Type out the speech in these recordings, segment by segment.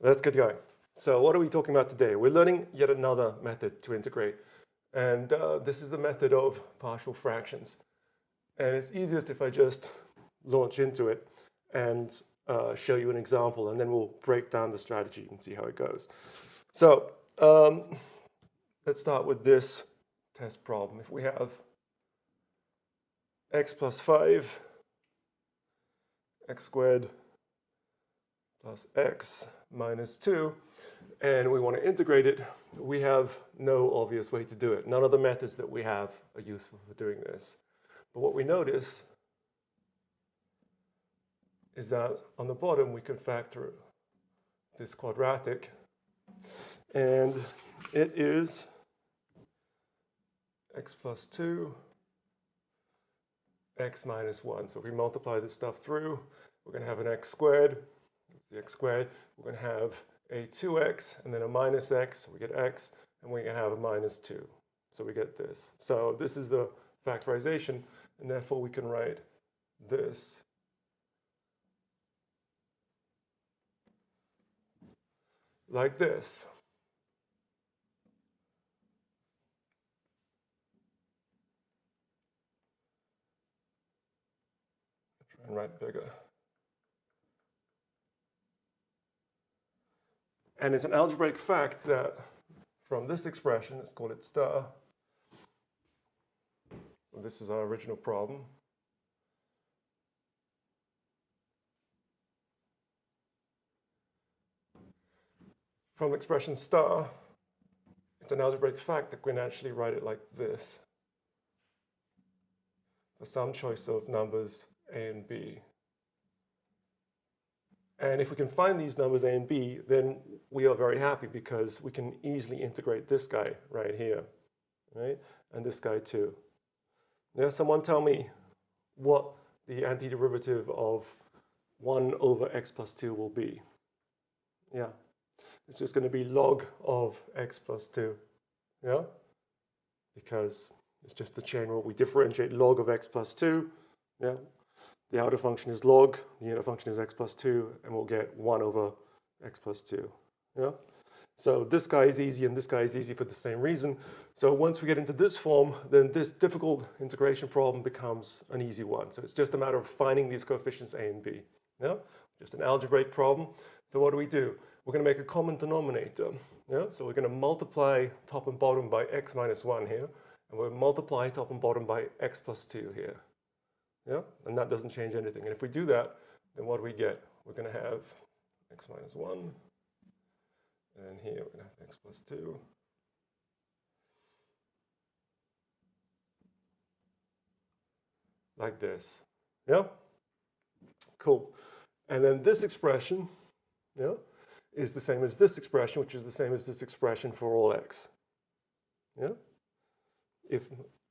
Let's get going. So what are we talking about today? We're learning yet another method to integrate. And this is the method of partial fractions. And it's easiest if I just launch into it and show you an example, and then we'll break down the strategy and see how it goes. So let's start with this test problem. If we have x plus 5, x squared plus x minus 2, and we want to integrate it, we have no obvious way to do it. None of the methods that we have are useful for doing this. But what we notice is that on the bottom we can factor this quadratic, and it is x plus 2, x minus 1. So if we multiply this stuff through, we're going to have an x squared. The x squared, we're going to have a 2x and then a minus x, so we get x, and we can have a minus 2. So we get this. So this is the factorization, and therefore we can write this like this. Try and write bigger. And it's an algebraic fact that from this expression, let's call it star. So this is our original problem. From expression star, it's an algebraic fact that we can actually write it like this. For some choice of numbers a and b. And if we can find these numbers a and b, then we are very happy because we can easily integrate this guy right here, right? And this guy too. Now, someone tell me what the antiderivative of 1 over x plus 2 will be. Yeah, it's just going to be log of x plus 2, yeah? Because it's just the chain rule. We differentiate log of x plus 2, yeah? The outer function is log, the inner function is x plus 2, and we'll get 1 over x plus 2. Yeah? So this guy is easy, and this guy is easy for the same reason. So once we get into this form, then this difficult integration problem becomes an easy one. So it's just a matter of finding these coefficients a and b. Yeah? Just an algebraic problem. So what do? We're going to make a common denominator. Yeah? So we're going to multiply top and bottom by x minus 1 here, and we'll multiply top and bottom by x plus 2 here. Yeah, and that doesn't change anything. And if we do that, then what do we get? We're going to have x minus 1, and here we're going to have x plus 2. Like this. Yeah? Cool. And then this expression, yeah, is the same as this expression, which is the same as this expression for all x. Yeah? If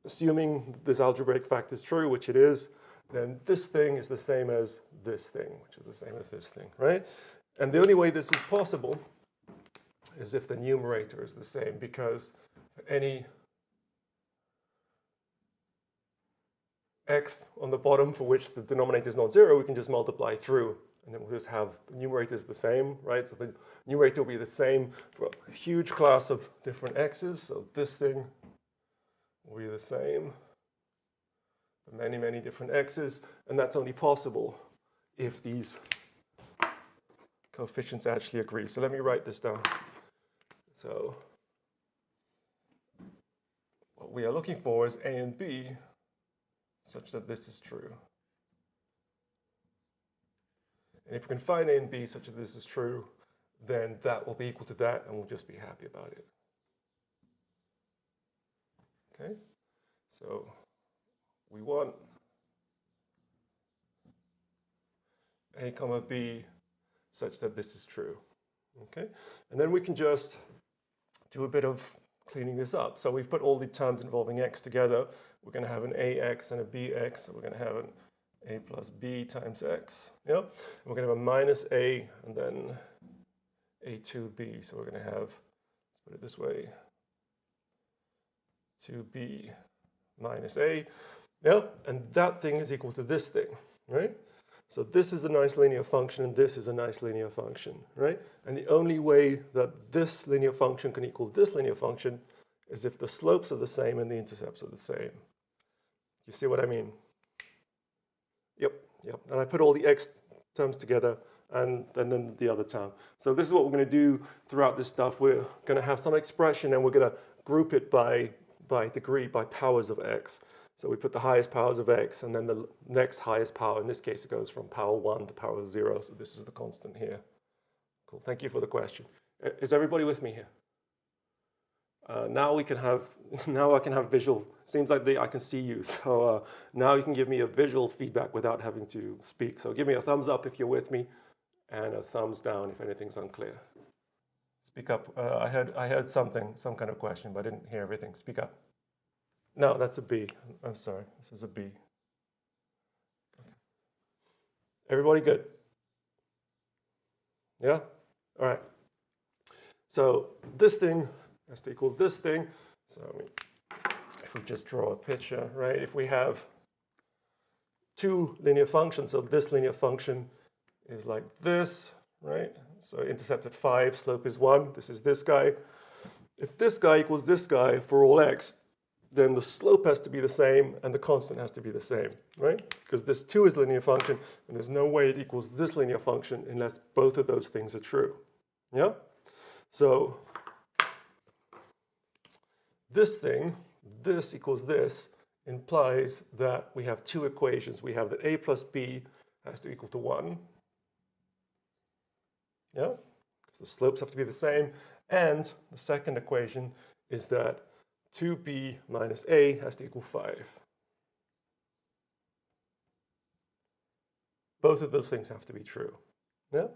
assuming this algebraic fact is true, which it is, then this thing is the same as this thing, which is the same as this thing, right? And the only way this is possible is if the numerator is the same, because any x on the bottom for which the denominator is not 0, we can just multiply through, and then we'll just have the numerator is the same, right? So the numerator will be the same for a huge class of different x's. So this thing will be the same for many, many different x's, and that's only possible if these coefficients actually agree. So let me write this down. So what we are looking for is a and b such that this is true. And if we can find a and b such that this is true, then that will be equal to that, and we'll just be happy about it. Okay? So we want a comma b such that this is true. Okay? And then we can just do a bit of cleaning this up. So we've put all the terms involving x together. We're going to have an ax and a bx. So we're going to have an a plus b times x. Yeah? And we're going to have a minus a and then a2b. So we're going to have, let's put it this way, 2b minus a. Yeah? And that thing is equal to this thing, right? So this is a nice linear function, and this is a nice linear function, right? And the only way that this linear function can equal this linear function is if the slopes are the same and the intercepts are the same. You see what I mean? Yep, yep. And I put all the x terms together and then the other term. So this is what we're going to do throughout this stuff. We're going to have some expression, and we're going to group it by degree, by powers of x. So we put the highest powers of x, and then the next highest power. In this case, it goes from power 1 to power 0. So this is the constant here. Cool. Thank you for the question. Is everybody with me here? Now we can have, now I can have visual. Seems like I can see you. So now you can give me a visual feedback without having to speak. So give me a thumbs up if you're with me, and a thumbs down if anything's unclear. Speak up. I heard something, some kind of question, but I didn't hear everything. Speak up. No, that's a B. I'm sorry. This is a B. Okay. Everybody good? Yeah? All right. So this thing has to equal this thing. So if we just draw a picture, right? If we have two linear functions, so this linear function is like this, right? So intercept at 5, slope is 1. This is this guy. If this guy equals this guy for all x, then the slope has to be the same and the constant has to be the same, right? Because this 2 is a linear function, and there's no way it equals this linear function unless both of those things are true. Yeah? So this thing, this equals this, implies that we have two equations. We have that a plus b has to equal to 1. Yeah? Because the slopes have to be the same. And the second equation is that 2b minus a has to equal 5. Both of those things have to be true. Yeah?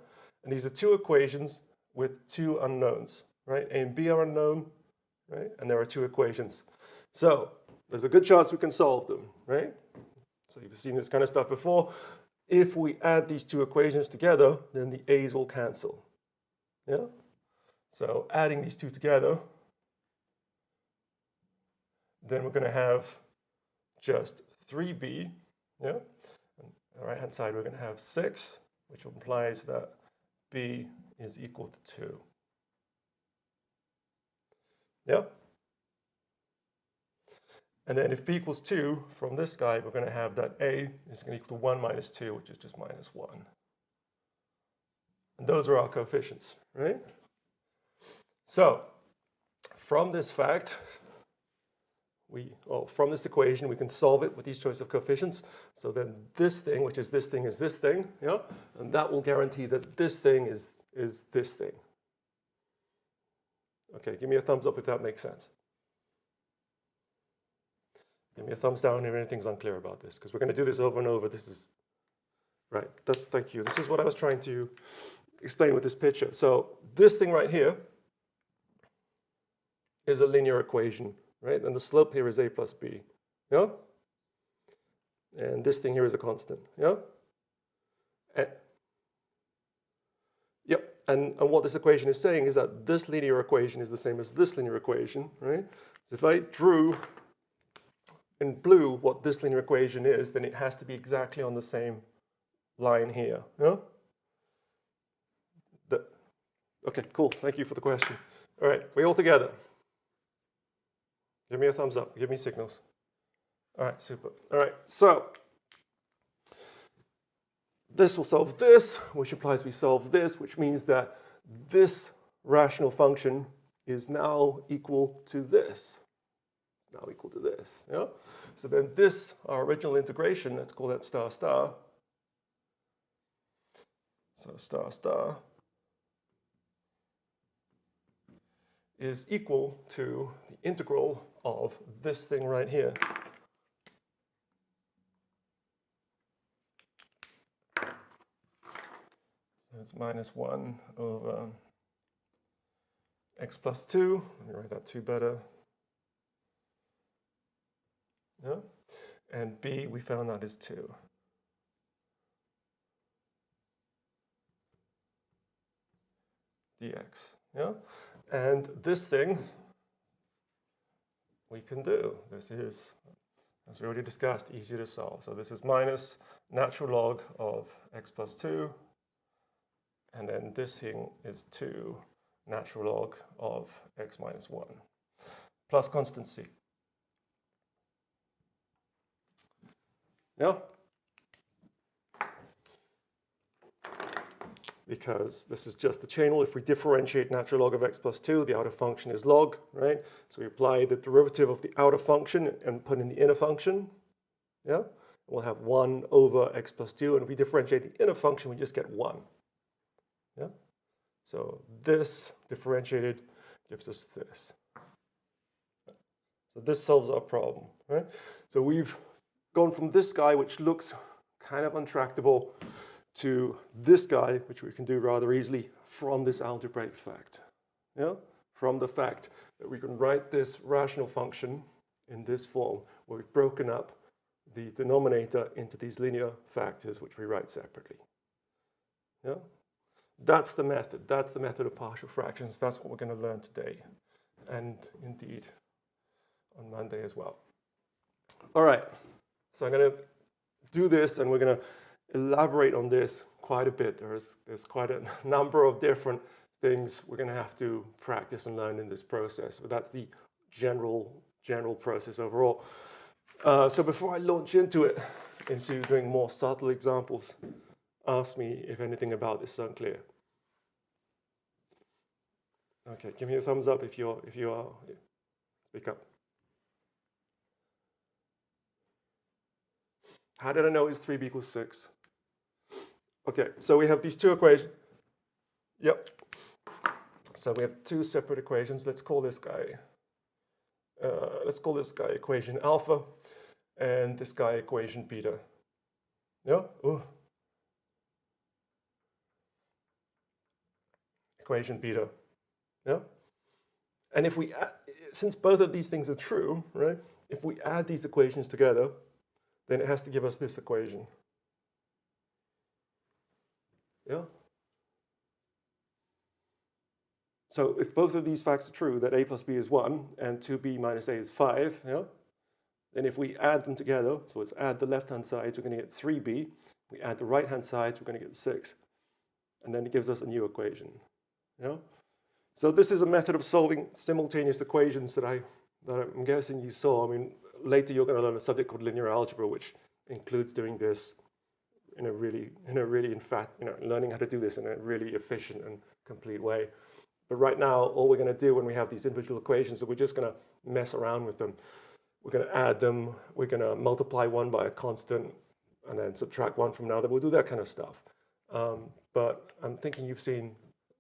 And these are two equations with two unknowns, right? A and b are unknown, right? And there are two equations. So there's a good chance we can solve them, right? So you've seen this kind of stuff before. If we add these two equations together, then the a's will cancel. Yeah? So adding these two together, then we're going to have just 3b, yeah? And on the right-hand side, we're going to have 6, which implies that b is equal to 2. Yeah? And then if b equals 2, from this guy, we're going to have that a is going to equal to 1 minus 2, which is just minus 1. And those are our coefficients, right? So from this fact, from this equation, we can solve it with these choice of coefficients. So then this thing, which is this thing, is this thing, yeah? And that will guarantee that this thing is this thing. Okay, give me a thumbs up if that makes sense. Give me a thumbs down if anything's unclear about this, because we're going to do this over and over. This is, right, thank you. This is what I was trying to explain with this picture. So this thing right here is a linear equation, right? And the slope here is a plus b, yeah? And this thing here is a constant, yeah? Yep, and what this equation is saying is that this linear equation is the same as this linear equation, right? So if I drew in blue what this linear equation is, then it has to be exactly on the same line here, yeah? Okay, cool, thank you for the question. All right, we all together? Give me a thumbs up, give me signals. All right, super. All right, so this will solve this, which implies we solve this, which means that this rational function is now equal to this. Now equal to this, yeah? So then this, our original integration, let's call that star star. So star star is equal to the integral of this thing right here. So it's minus 1 over x plus 2. Let me write that 2 better. Yeah? And b, we found that is 2. Dx. Yeah? And this thing we can do. This is as we already discussed, easier to solve. So this is minus natural log of x plus 2, and then this thing is 2 natural log of x minus 1, plus constant c. Yeah? Because this is just the chain rule. If we differentiate natural log of x plus 2, the outer function is log, right? So we apply the derivative of the outer function and put in the inner function. Yeah? We'll have 1 over x plus 2, and if we differentiate the inner function, we just get 1. Yeah? So this differentiated gives us this. So this solves our problem, right? So we've gone from this guy, which looks kind of untractable, to this guy, which we can do rather easily from this algebraic fact. Yeah? From the fact that we can write this rational function in this form, where we've broken up the denominator into these linear factors, which we write separately. Yeah? That's the method. That's the method of partial fractions. That's what we're going to learn today, and indeed on Monday as well. All right. So I'm going to do this, and we're going to elaborate on this quite a bit. There's quite a number of different things we're going to have to practice and learn in this process, but that's the general process overall. So before I launch into doing more subtle examples, ask me if anything about this is unclear. Okay, give me a thumbs up if you are. Speak up. How did I know it's 3b equals 6? Okay, so we have these two equations. Yep. So we have two separate equations. Let's call this guy equation alpha, and this guy equation beta. Yeah. Ooh. Equation beta. Yeah. And if we add, since both of these things are true, right? If we add these equations together, then it has to give us this equation. Yeah. So if both of these facts are true, that a plus b is 1 and 2b minus a is 5, yeah, then if we add them together, so let's add the left-hand sides, we're going to get 3b. We add the right-hand sides, we're going to get 6. And then it gives us a new equation. Yeah. So this is a method of solving simultaneous equations that I'm guessing you saw. I mean, later you're going to learn a subject called linear algebra, which includes doing this in a really, learning how to do this in a really efficient and complete way. But right now, all we're going to do when we have these individual equations is we're just going to mess around with them. We're going to add them. We're going to multiply one by a constant and then subtract one from another. We'll do that kind of stuff. But I'm thinking you've seen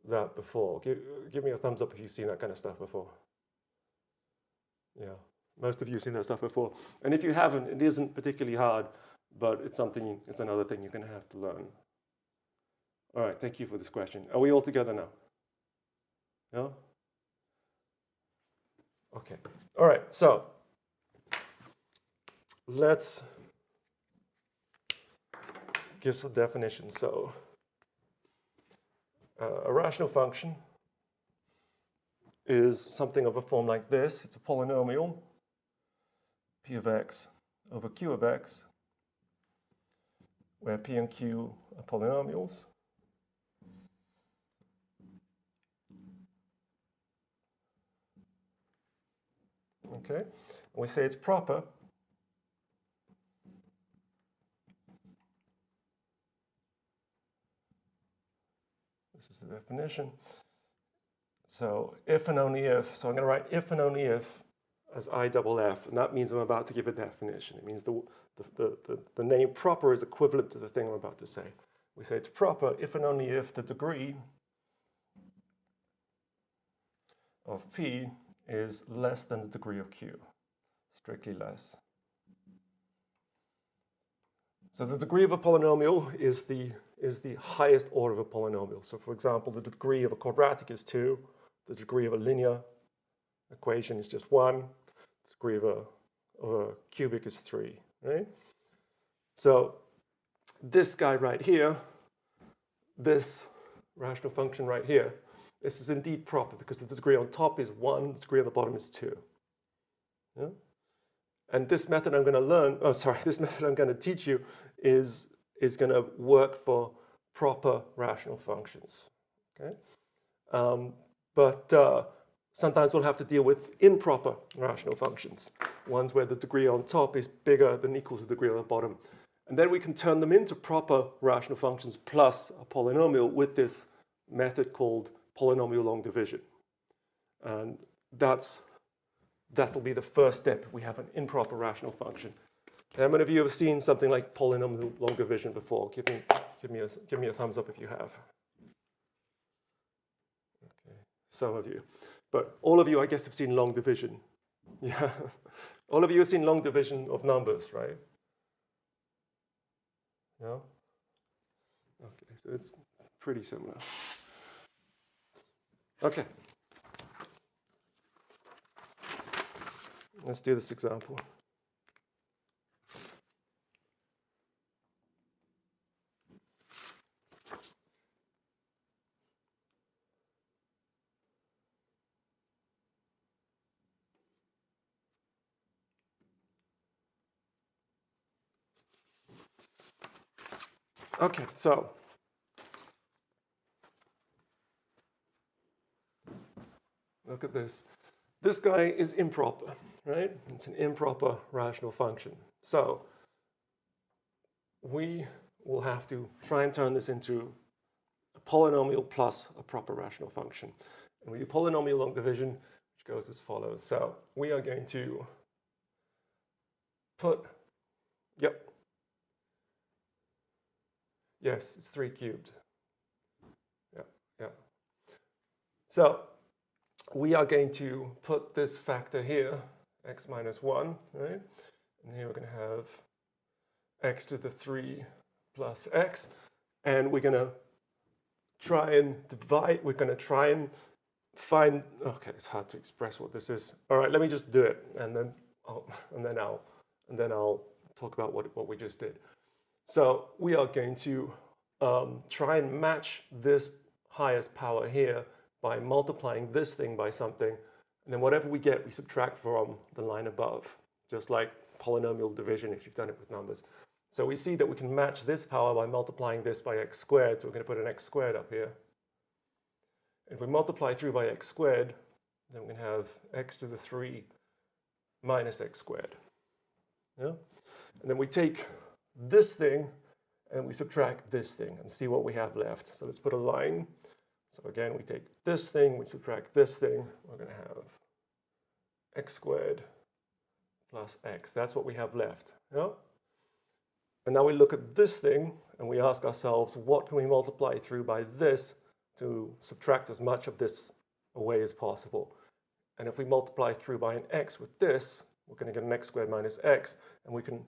that before. Give me a thumbs up if you've seen that kind of stuff before. Yeah, most of you have seen that stuff before. And if you haven't, it isn't particularly hard, but it's another thing you're going to have to learn. All right, thank you for this question. Are we all together now? No? Okay. All right, so let's give some definitions. So a rational function is something of a form like this. It's a polynomial, p of x over q of x, where p and q are polynomials. Okay, and we say it's proper this is the definition. So if and only if, so I'm going to write if and only if as I double f, and that means I'm about to give a definition. It means the name proper is equivalent to the thing I'm about to say. We say it's proper if and only if the degree of p is less than the degree of q, strictly less. So the degree of a polynomial is the highest order of a polynomial. So for example, the degree of a quadratic is 2, the degree of a linear equation is just 1, the degree of a cubic is 3, right? So this guy right here, this rational function right here, this is indeed proper because the degree on top is 1, the degree on the bottom is 2. Yeah? And this method I'm going to learn, oh, sorry, this method I'm going to teach you is going to work for proper rational functions. Okay? But sometimes we'll have to deal with improper rational functions, ones where the degree on top is bigger than equal to the degree on the bottom. And then we can turn them into proper rational functions plus a polynomial with this method called polynomial long division. And that'll be the first step if we have an improper rational function. How many of you have seen something like polynomial long division before? Give me a thumbs up if you have. Okay, some of you. But all of you, I guess, have seen long division. Yeah. All of you have seen long division of numbers, right? No? Okay, so it's pretty similar. Okay. Let's do this example. Okay, so look at this. This guy is improper, right? It's an improper rational function. So we will have to try and turn this into a polynomial plus a proper rational function. And we do polynomial long division, which goes as follows. So we are going to put, yep. Yes, it's 3 cubed. Yeah. So we are going to put this factor here, x minus 1, right? And here we're going to have x to the 3 plus x. And we're going to try and divide, we're going to try and find, okay, it's hard to express what this is. All right, let me just do it, and then I'll talk about what we just did. So we are going to try and match this highest power here by multiplying this thing by something, and then whatever we get, we subtract from the line above, just like polynomial division if you've done it with numbers. So we see that we can match this power by multiplying this by x squared, so we're going to put an x squared up here. If we multiply through by x squared, then we can have x to the 3 minus x squared. Yeah? And then we take this thing and we subtract this thing and see what we have left. So let's put a line. So again, we take this thing, we subtract this thing, we're going to have x squared plus x. That's what we have left. Yeah? And now we look at this thing and we ask ourselves, what can we multiply through by this to subtract as much of this away as possible? And if we multiply through by an x with this, we're going to get an x squared minus x, and we can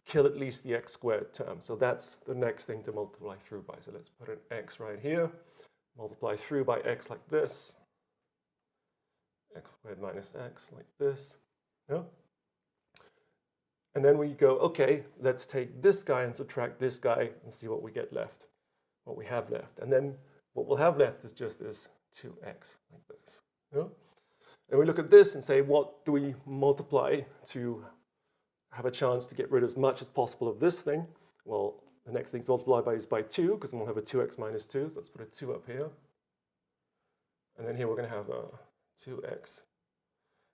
kill at least the x squared term. So that's the next thing to multiply through by. So let's put an x right here, multiply through by x like this, x squared minus x like this. Yeah? And then we go, okay, let's take this guy and subtract this guy and see what we get left, what we have left. And then what we'll have left is just this 2x like this. Yeah? And we look at this and say, what do we multiply to have a chance to get rid of as much as possible of this thing? Well, the next thing to multiply by is by 2, because then we'll have a 2x minus 2. So let's put a 2 up here. And then here we're going to have a 2x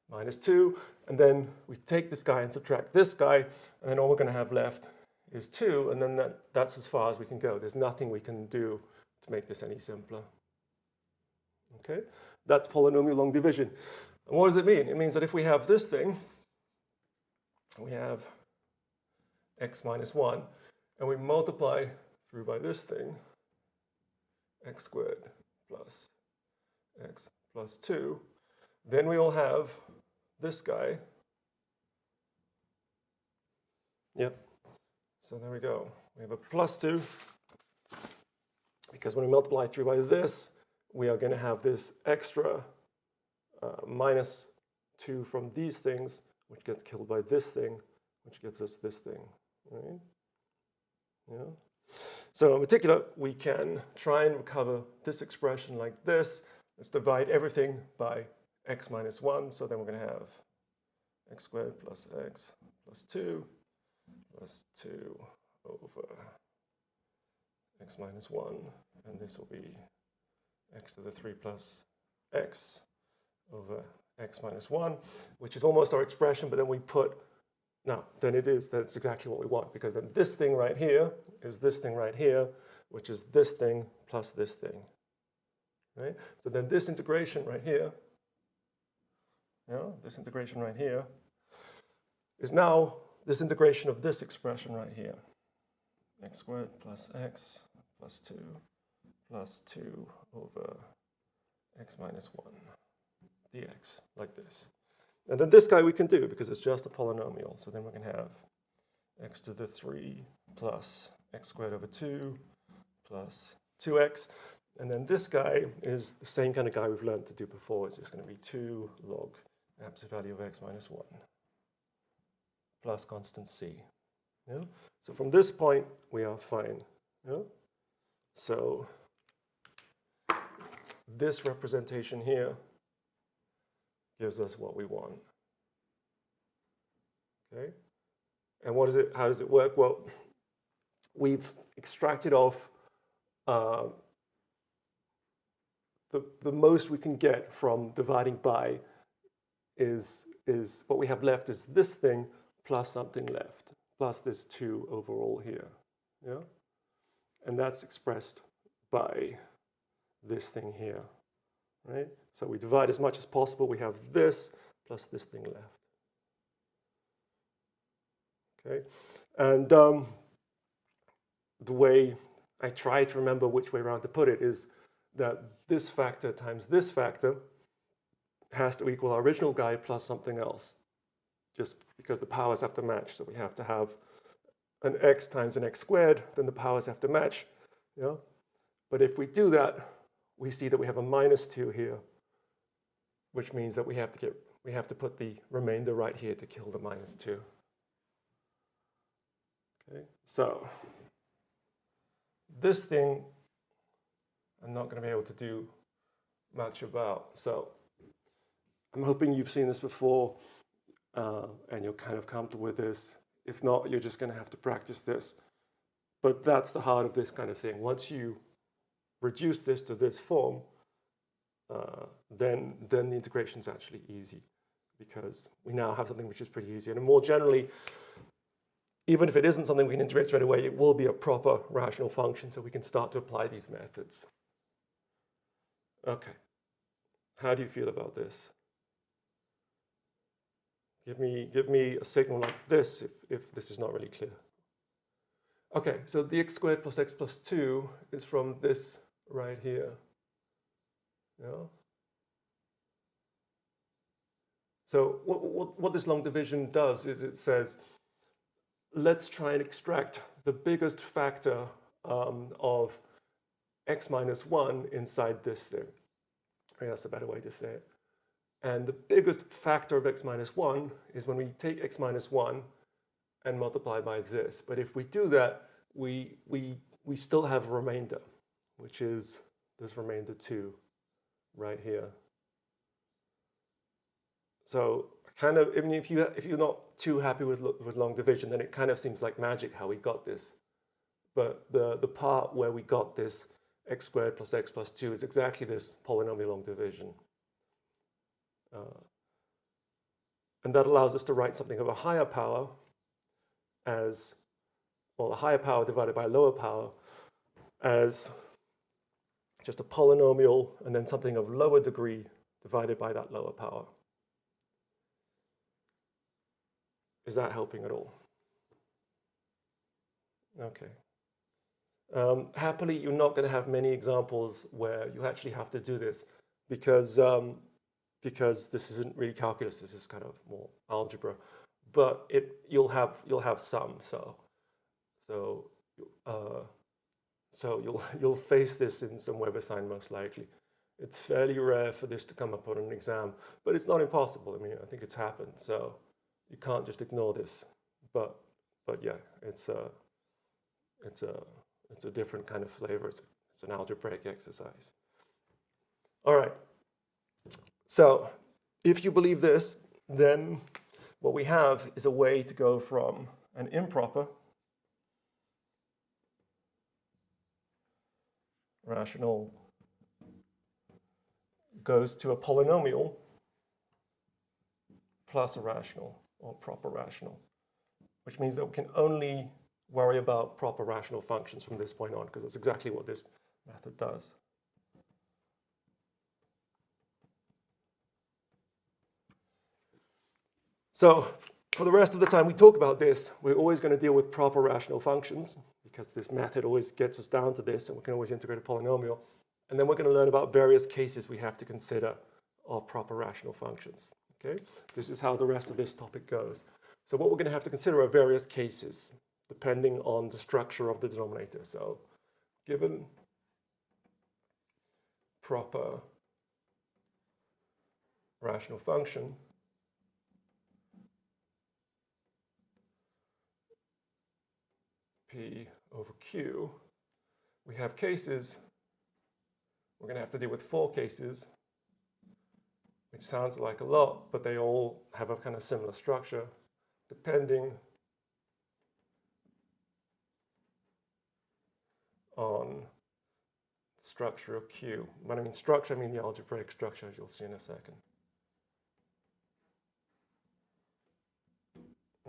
minus 2. And then we take this guy and subtract this guy. And then all we're going to have left is 2. And then that's as far as we can go. There's nothing we can do to make this any simpler. Okay? That's polynomial long division. And what does it mean? It means that if we have this thing, we have x minus 1, and we multiply through by this thing, x squared plus x plus 2, then we will have this guy. Yep. So there we go. We have a plus 2, because when we multiply through by this, we are going to have this extra minus 2 from these things, which gets killed by this thing, which gives us this thing, right? Yeah. So in particular, we can try and recover this expression like this. Let's divide everything by x minus 1. So then we're going to have x squared plus x plus 2 plus 2 over x minus 1, and this will be x to the 3 plus x over x minus 1, which is almost our expression, but then we put, no, then that's exactly what we want, because then this thing right here is this thing right here, which is this thing plus this thing, right? So then this integration right here, this integration right here is now this integration of this expression right here, x squared plus x plus 2 plus 2 over x minus 1 dx, like this. And then this guy we can do because it's just a polynomial. So then we can have x to the 3 plus x squared over 2 plus 2x. And then this guy is the same kind of guy we've learned to do before. It's just going to be 2 log absolute value of x minus 1 plus constant c. Yeah? So from this point, we are fine. Yeah? So this representation here gives us what we want. Okay? And what is it? How does it work? Well, we've extracted off the most we can get from dividing by is what we have left is this thing plus something left, plus this 2 overall here. Yeah? And that's expressed by this thing here. Right? So we divide as much as possible. We have this plus this thing left. Okay? And the way I try to remember which way around to put it is that this factor times this factor has to equal our original guy plus something else, just because the powers have to match. So we have to have an x times an x squared, then the powers have to match. Yeah? But if we do that, we see that we have a minus 2 here, which means that we have to put the remainder right here to kill the minus 2. Okay, so this thing I'm not going to be able to do much about. So I'm hoping you've seen this before and you're kind of comfortable with this. If not, you're just going to have to practice this. But that's the heart of this kind of thing. Once you reduce this to this form, then the integration is actually easy, because we now have something which is pretty easy. And more generally, even if it isn't something we can integrate straight away, it will be a proper rational function, so we can start to apply these methods. Okay, how do you feel about this? Give me a signal like this if this is not really clear. Okay, so the x squared plus x plus 2 is from this right here. Yeah. So what this long division does is it says, let's try and extract the biggest factor of x minus 1 inside this thing. Maybe that's a better way to say it. And the biggest factor of x minus 1 is when we take x minus 1 and multiply by this. But if we do that, we still have a remainder, which is this remainder 2 right here. So kind of, even if you're not too happy with long division, then it kind of seems like magic how we got this. But the part where we got this x squared plus x plus 2 is exactly this polynomial long division. And that allows us to write something of a higher power as, well, a higher power divided by a lower power as just a polynomial, and then something of lower degree divided by that lower power. Is that helping at all? Okay. Happily, you're not going to have many examples where you actually have to do this, because this isn't really calculus. This is kind of more algebra. But you'll have some. So you'll face this in some web assignment most likely. It's fairly rare for this to come up on an exam, but it's not impossible. I mean, I think it's happened. So you can't just ignore this. But yeah, it's a different kind of flavor. It's an algebraic exercise. All right. So if you believe this, then what we have is a way to go from an improper rational goes to a polynomial plus a rational or proper rational, which means that we can only worry about proper rational functions from this point on, because that's exactly what this method does. So for the rest of the time we talk about this, we're always going to deal with proper rational functions, because this method always gets us down to this, and we can always integrate a polynomial. And then we're going to learn about various cases we have to consider of proper rational functions. Okay? This is how the rest of this topic goes. So what we're going to have to consider are various cases, depending on the structure of the denominator. So given proper rational function, P over Q, we have cases. We're going to have to deal with 4 cases, which sounds like a lot, but they all have a kind of similar structure, depending on the structure of Q. When I mean structure, I mean the algebraic structure, as you'll see in a second.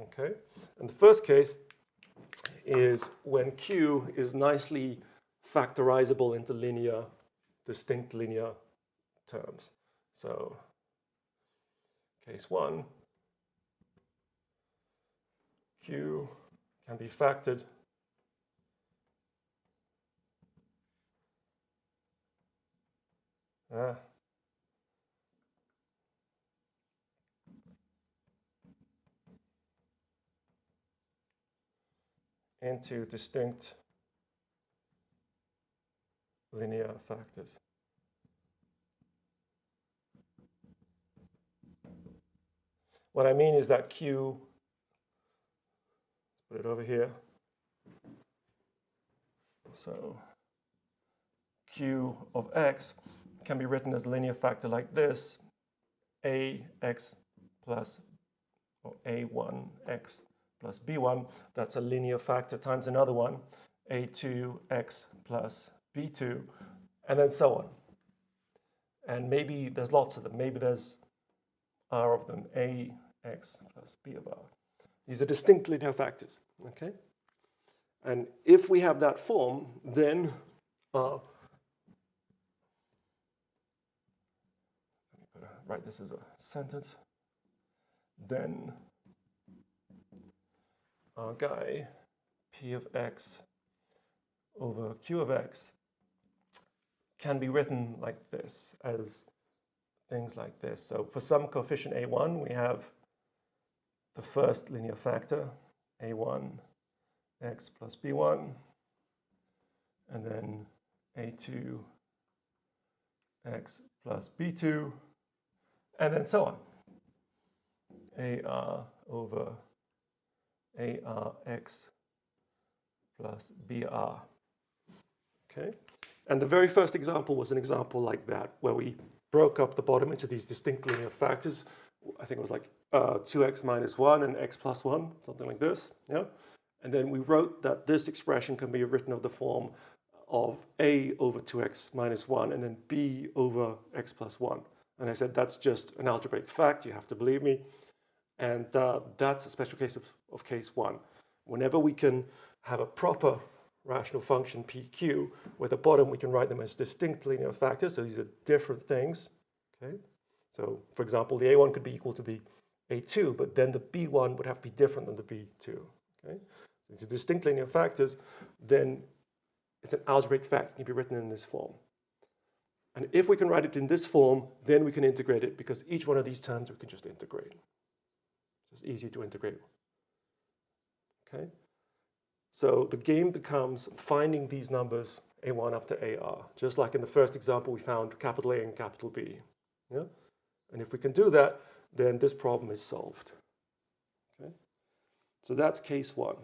Okay, and the first case is when Q is nicely factorizable into linear, distinct linear terms. So case 1, Q can be factored into distinct linear factors. What I mean is that Q, let's put it over here. So Q of x can be written as a linear factor like this, ax plus, or a1x plus b1. That's a linear factor times another one, a2x plus b2, and then so on. And maybe there's lots of them. Maybe there's r of them, ax plus b of r. These are distinct linear factors, okay? And if we have that form, then write this as a sentence, then our guy, P of x over Q of x, can be written like this, as things like this. So for some coefficient a1, we have the first linear factor, a1 x plus b1, and then a2 x plus b2, and then so on. AR over ARX plus BR. Okay? And the very first example was an example like that, where we broke up the bottom into these distinct linear factors. I think it was like 2x minus 1 and x plus 1, something like this. Yeah? And then we wrote that this expression can be written of the form of a over 2x minus 1 and then b over x plus 1. And I said, that's just an algebraic fact. You have to believe me. And that's a special case of case 1. Whenever we can have a proper rational function PQ, where the bottom we can write them as distinct linear factors. So these are different things. Okay. So for example, the A1 could be equal to the A2, but then the B1 would have to be different than the B2. Okay. So these are distinct linear factors. Then it's an algebraic fact. It can be written in this form. And if we can write it in this form, then we can integrate it, because each one of these terms we can just integrate. It's easy to integrate. Okay. So the game becomes finding these numbers A1 up to AR, just like in the first example we found capital A and capital B. Yeah? And if we can do that, then this problem is solved. Okay? So that's case 1. All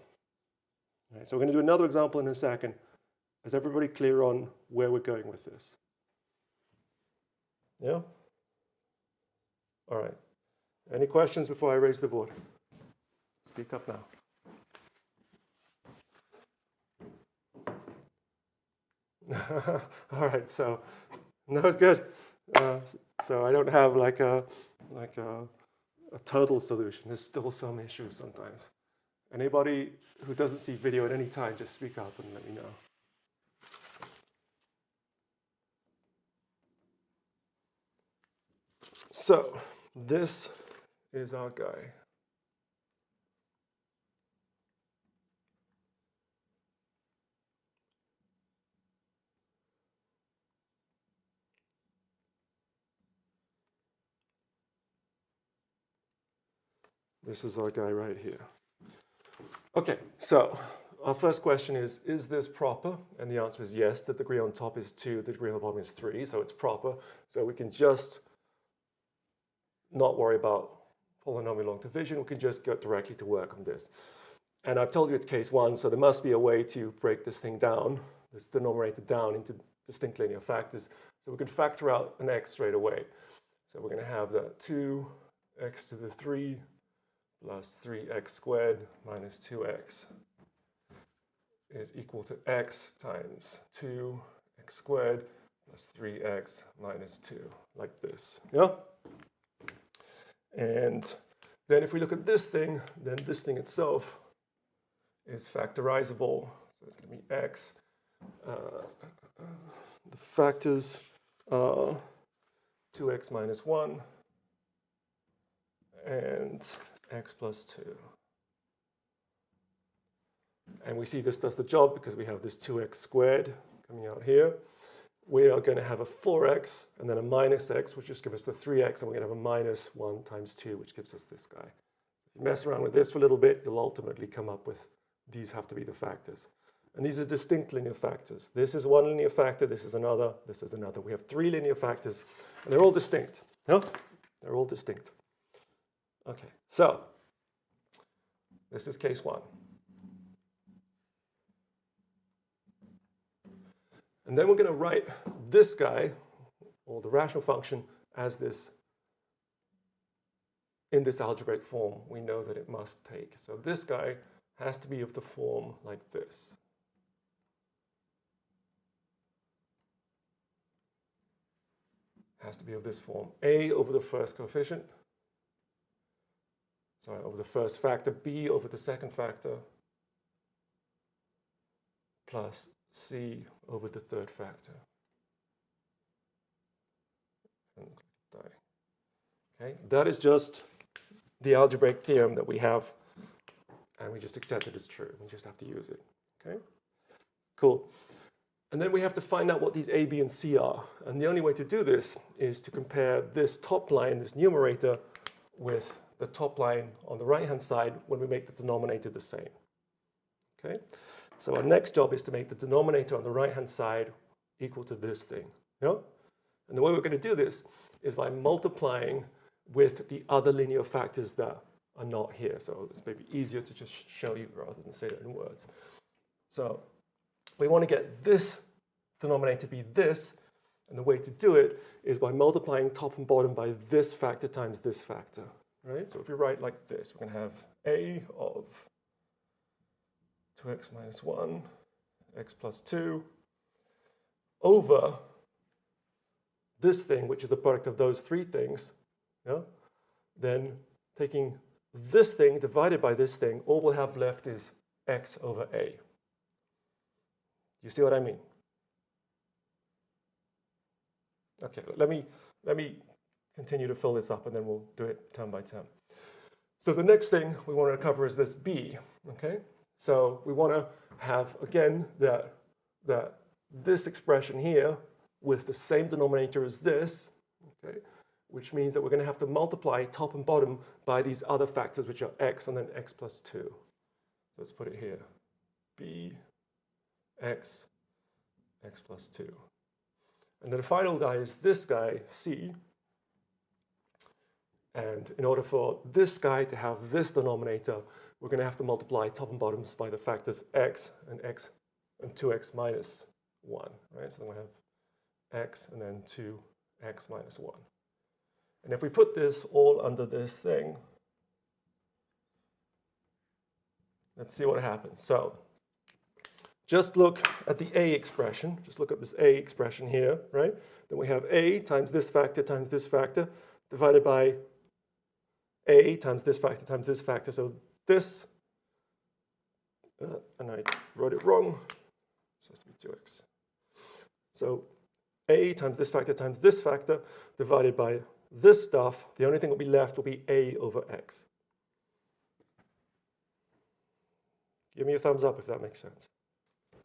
right, so we're going to do another example in a second. Is everybody clear on where we're going with this? Yeah? All right. Any questions before I raise the board? Speak up now. All right, so no, it's good. So I don't have like a total solution. There's still some issues sometimes. Anybody who doesn't see video at any time, just speak up and let me know. So this is our guy. This is our guy right here. Okay, so our first question is this proper? And the answer is yes. The degree on top is 2, the degree on the bottom is 3, so it's proper. So we can just not worry about polynomial long division. We can just go directly to work on this. And I've told you it's case 1, so there must be a way to break this thing down, this denominator down into distinct linear factors. So we can factor out an x straight away. So we're going to have that 2x to the 3 plus 3x squared minus 2x is equal to x times 2x squared plus 3x minus 2, like this. Yeah? And then if we look at this thing, then this thing itself is factorizable. So it's going to be x. The factors are 2x minus 1 and x plus 2. And we see this does the job because we have this 2x squared coming out here. We are going to have a 4x and then a minus x, which just gives us the 3x, and we're going to have a minus 1 times 2, which gives us this guy. If you mess around with this for a little bit, you'll ultimately come up with these have to be the factors. And these are distinct linear factors. This is one linear factor, this is another, this is another. We have 3 linear factors, and they're all distinct. Yeah? They're all distinct. Okay, so this is case 1. And then we're going to write this guy, or the rational function, as this, in this algebraic form we know that it must take. So this guy has to be of the form like this. Has to be of this form. A over the first coefficient, sorry, over the first factor, B over the second factor, plus C over the third factor. Okay, that is just the algebraic theorem that we have, and we just accept it as true. We just have to use it. Okay, cool. And then we have to find out what these A, B, and C are. And the only way to do this is to compare this top line, this numerator, with the top line on the right-hand side when we make the denominator the same. Okay? So our next job is to make the denominator on the right-hand side equal to this thing. Yeah? And the way we're going to do this is by multiplying with the other linear factors that are not here. So it's maybe easier to just show you rather than say that in words. So we want to get this denominator to be this, and the way to do it is by multiplying top and bottom by this factor times this factor. Right? So if we write like this, we're going to have A of 2x minus 1, x plus 2, over this thing, which is a product of those 3 things. Yeah? Then taking this thing divided by this thing, all we'll have left is x over A. You see what I mean? Okay, let me continue to fill this up, and then we'll do it term by term. So the next thing we want to cover is this B. Okay, so we want to have again that this expression here with the same denominator as this. Okay, which means that we're going to have to multiply top and bottom by these other factors, which are x and then x plus 2. So let's put it here. B x plus 2. And then the final guy is this guy, C. And in order for this guy to have this denominator, we're going to have to multiply top and bottoms by the factors x and 2x minus 1. Right? So then we have x and then 2x minus 1. And if we put this all under this thing, let's see what happens. So just look at the A expression. Just look at this A expression here, right? Then we have A times this factor divided by A times this factor. So this, and I wrote it wrong. It's supposed to be 2x. So A times this factor divided by this stuff. The only thing that will be left will be A over x. Give me a thumbs up if that makes sense.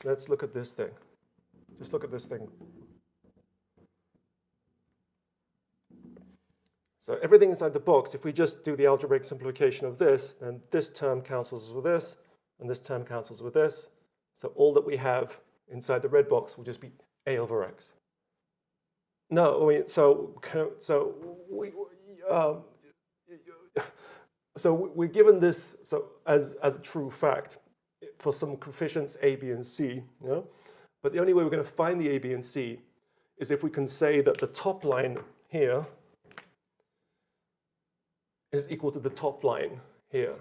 Let's look at this thing. Just look at this thing. So everything inside the box, if we just do the algebraic simplification of this, then this term cancels with this, and this term cancels with this. So all that we have inside the red box will just be A over x. No, I mean, so we're given this as a true fact for some coefficients A, B, and C, you know? But the only way we're going to find the A, B, and C is if we can say that the top line here is equal to the top line here,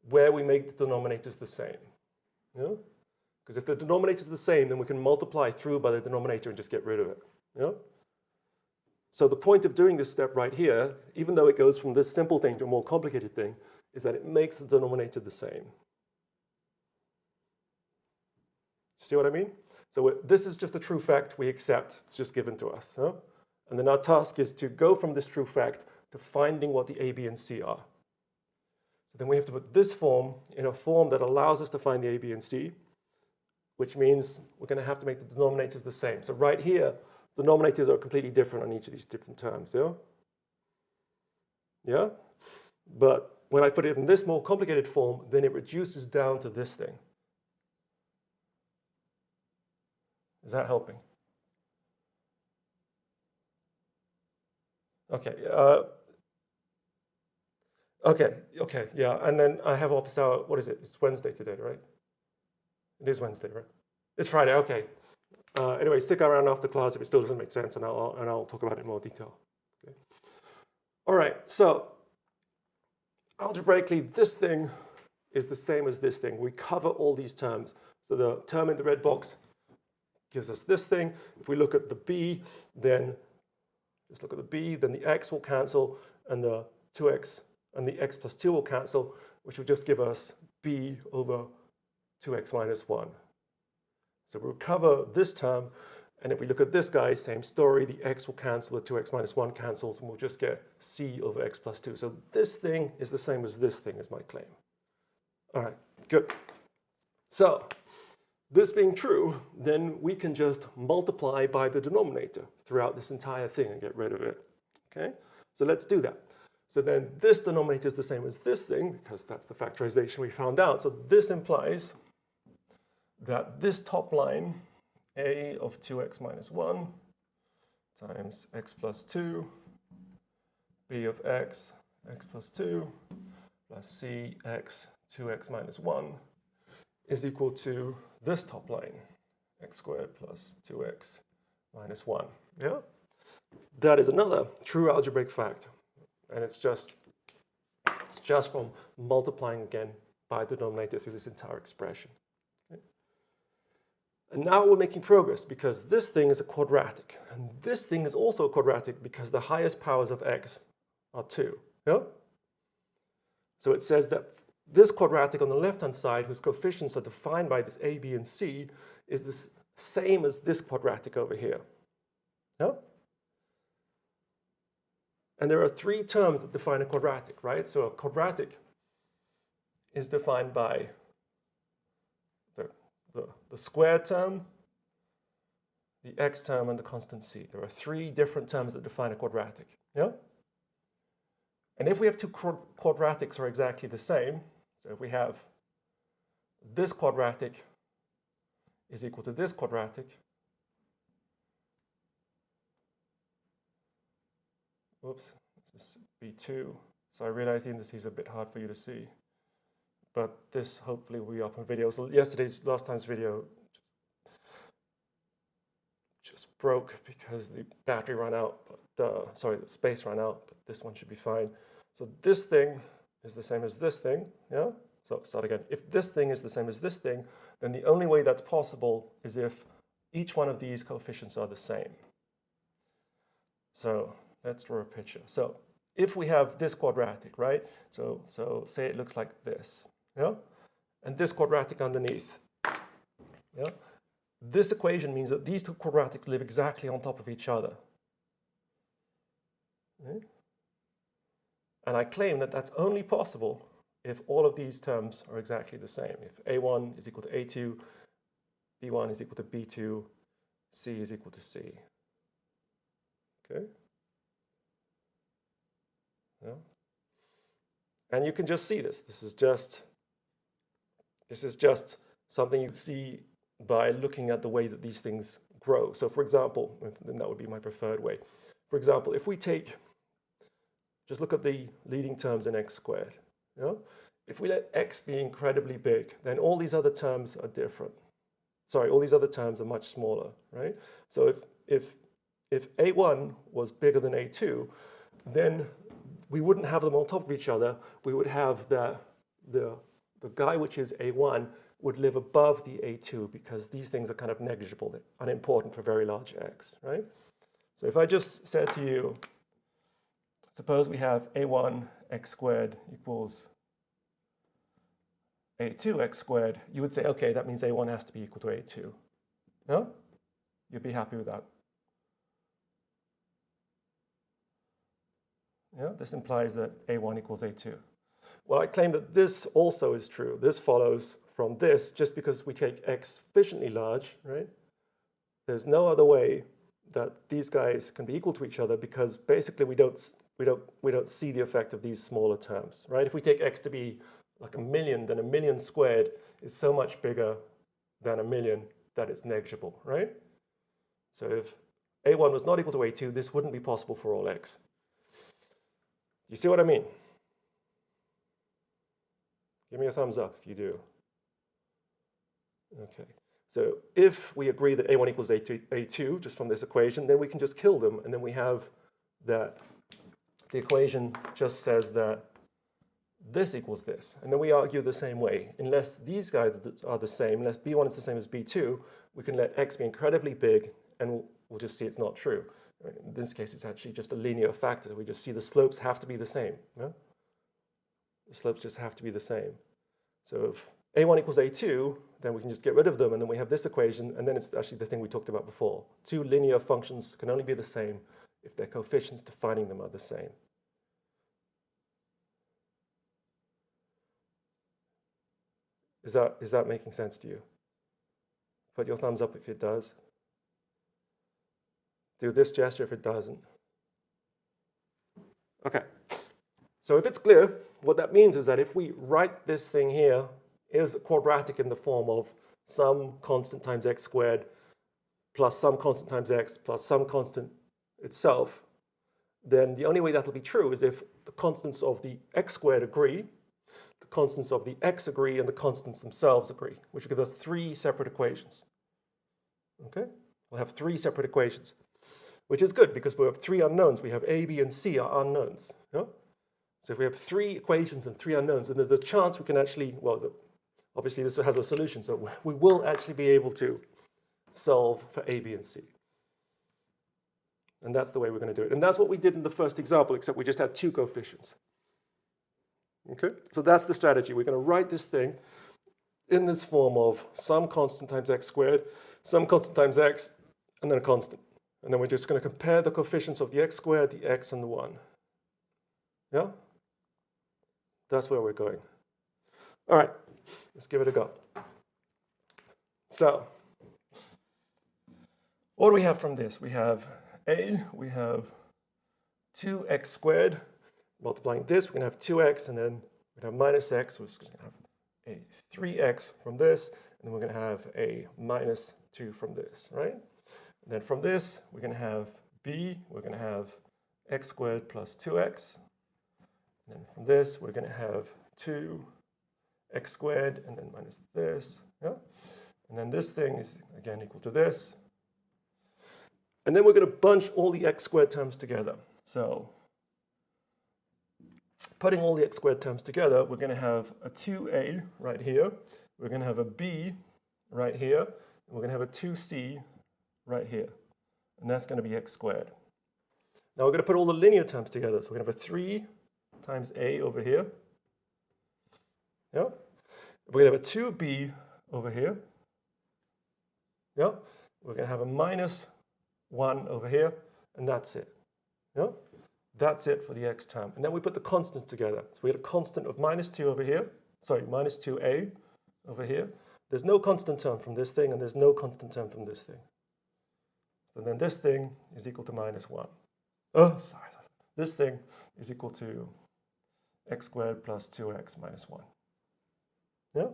where we make the denominators the same. You know? Because if the denominator is the same, then we can multiply through by the denominator and just get rid of it. You know? So the point of doing this step right here, even though it goes from this simple thing to a more complicated thing, is that it makes the denominator the same. See what I mean? So this is just a true fact we accept. It's just given to us. Huh? And then our task is to go from this true fact to finding what the A, B, and C are. So then we have to put this form in a form that allows us to find the A, B, and C, which means we're going to have to make the denominators the same. So right here, the denominators are completely different on each of these different terms. Yeah? Yeah? But when I put it in this more complicated form, then it reduces down to this thing. Is that helping? Okay. Okay. Yeah. And then I have office hour. What is it? It's Wednesday today, right? It is Wednesday, right? It's Friday. Okay. Anyway, stick around after class if it still doesn't make sense, and I'll talk about it in more detail. Okay. All right. So algebraically, this thing is the same as this thing. We cover all these terms. So the term in the red box gives us this thing. If we look at the B, then just look at the B, then the x will cancel, and the 2x and the x plus 2 will cancel, which will just give us B over 2x minus 1. So we'll cover this term, and if we look at this guy, same story, the x will cancel, the 2x minus 1 cancels, and we'll just get C over x plus 2. So this thing is the same as this thing, is my claim. All right, good. So this being true, then we can just multiply by the denominator throughout this entire thing and get rid of it. Okay, so let's do that. So then this denominator is the same as this thing, because that's the factorization we found out. So this implies that this top line, A of 2x minus 1 times x plus 2, B of x, x plus 2, plus C x 2x minus 1, is equal to this top line, x squared plus 2x minus 1. Yeah? That is another true algebraic fact. And it's just from multiplying again by the denominator through this entire expression. Okay? And now we're making progress because this thing is a quadratic. And this thing is also a quadratic because the highest powers of x are 2. Yeah? So it says that this quadratic on the left-hand side, whose coefficients are defined by this A, B, and C, is the same as this quadratic over here. Yeah? And there are 3 terms that define a quadratic, right? So a quadratic is defined by the square term, the x term, and the constant c. There are 3 different terms that define a quadratic. Yeah? And if we have 2 quadratics are exactly the same, so if we have this quadratic is equal to this quadratic, whoops, this is B2. So I realize the indices are a bit hard for you to see, but this hopefully will be up on video. So last time's video just broke because the battery ran out, but sorry, the space ran out, but this one should be fine. So this thing is the same as this thing, yeah? So start again. If this thing is the same as this thing, then the only way that's possible is if each one of these coefficients are the same. So let's draw a picture. So if we have this quadratic, right? So say it looks like this, yeah? And this quadratic underneath, yeah? This equation means that these two quadratics live exactly on top of each other. Okay? And I claim that that's only possible if all of these terms are exactly the same. If A1 is equal to A2, B1 is equal to B2, C is equal to C. Okay? Yeah. And you can just see this. This is just something you see by looking at the way that these things grow. So for example, and that would be my preferred way. For example, if we just look at the leading terms in x squared. You know? If we let x be incredibly big, then all these other terms are different. Sorry, all these other terms are much smaller, right? So if A1 was bigger than A2, then we wouldn't have them on top of each other. We would have the guy which is A1 would live above the A2 because these things are kind of negligible, they're unimportant for very large x, right? So if I just said to you, suppose we have A1 x squared equals A2 x squared, you would say, okay, that means A1 has to be equal to A2. No? You'd be happy with that. Yeah, this implies that A1 equals A2. Well, I claim that this also is true. This follows from this just because we take x sufficiently large, right? There's no other way that these guys can be equal to each other because basically we don't see the effect of these smaller terms, right? If we take x to be like 1,000,000, then 1,000,000 squared is so much bigger than 1,000,000 that it's negligible, right? So if A1 was not equal to A2, this wouldn't be possible for all x. You see what I mean? Give me a thumbs up if you do. Okay. So if we agree that A1 equals A2 just from this equation, then we can just kill them, and then we have that the equation just says that this equals this. And then we argue the same way. Unless these guys are the same, unless B1 is the same as B2, we can let x be incredibly big, and we'll just see it's not true. In this case, it's actually just a linear factor. We just see the slopes have to be the same. Yeah? The slopes just have to be the same. So if A1 equals A2, then we can just get rid of them, and then we have this equation, and then it's actually the thing we talked about before. Two linear functions can only be the same if their coefficients defining them are the same. Is that making sense to you? Put your thumbs up if it does. Do this gesture if it doesn't. Okay. So if it's clear, what that means is that if we write this thing here as a quadratic in the form of some constant times x squared plus some constant times x plus some constant itself, then the only way that'll be true is if the constants of the x squared agree, the constants of the x agree, and the constants themselves agree, which will give us three separate equations. Okay? We'll have three separate equations, which is good because we have three unknowns. We have a, b, and c are unknowns. Yeah? So if we have three equations and three unknowns, then there's a chance we can actually, well, obviously this has a solution, so we will actually be able to solve for a, b, and c. And that's the way we're going to do it. And that's what we did in the first example, except we just had two coefficients. Okay? So that's the strategy. We're going to write this thing in this form of some constant times x squared, some constant times x, and then a constant. And then we're just going to compare the coefficients of the x squared, the x, and the 1. Yeah? That's where we're going. All right, let's give it a go. So, what do we have from this? We have we have 2x squared. Multiplying this, we're going to have 2x, and then we're going to have minus x, so we're going to have a 3x from this, and then we're going to have a minus 2 from this, right? And then from this, we're going to have b, we're going to have x squared plus 2x. And then from this, we're going to have 2x squared, and then minus this, yeah? And then this thing is, again, equal to this. And then we're going to bunch all the x squared terms together. So putting all the x squared terms together, we're going to have a 2a right here. We're going to have a b right here. And we're going to have a 2c right here. And that's going to be x squared. Now we're going to put all the linear terms together. So we're going to have a 3 times a over here. Yeah. We're going to have a 2b over here. Yeah. We're going to have a minus 1 over here. And that's it. Yeah. That's it for the x term. And then we put the constants together. So we had a constant of minus 2 over here. Sorry, minus 2a over here. There's no constant term from this thing, and there's no constant term from this thing. So then this thing is equal to minus 1. Oh, sorry. This thing is equal to x squared plus 2x minus 1. Yeah?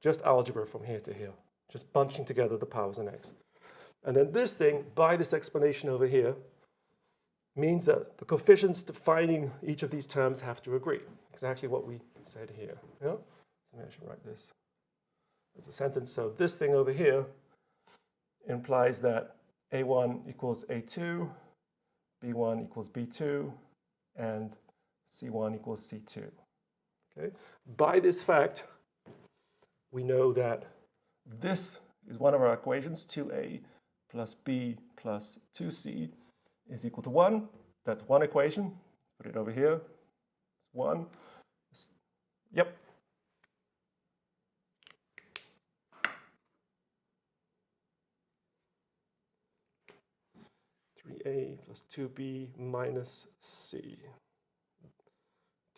Just algebra from here to here. Just bunching together the powers in x. And then this thing, by this explanation over here, means that the coefficients defining each of these terms have to agree. Exactly what we said here. Yeah? So maybe I should write this as a sentence. So this thing over here implies that a1 equals a2, b1 equals b2, and c1 equals c2. Okay? By this fact, we know that this is one of our equations, 2a plus b plus 2c is equal to 1. That's one equation. Put it over here. It's 1. Yep. A plus 2b minus c.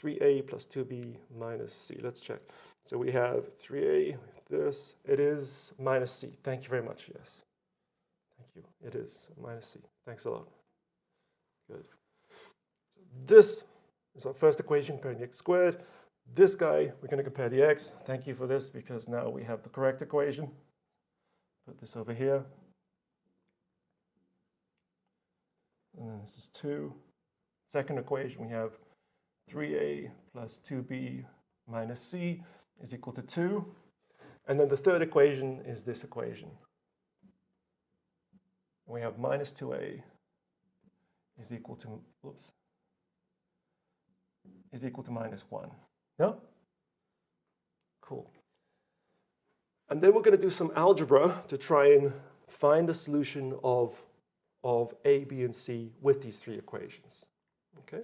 3a plus 2b minus c. Let's check. So we have 3a, this, it is minus c. Thank you very much, yes. Thank you. It is minus c. Thanks a lot. Good. So this is our first equation comparing the x squared. This guy, we're going to compare the x. Thank you for this, because now we have the correct equation. Put this over here. And then this is 2. Second equation, we have 3a plus 2b minus c is equal to 2. And then the third equation is this equation. We have minus 2a is equal to, oops, is equal to minus 1. Yeah? Cool. And then we're going to do some algebra to try and find the solution of a, b, and c with these three equations. Okay?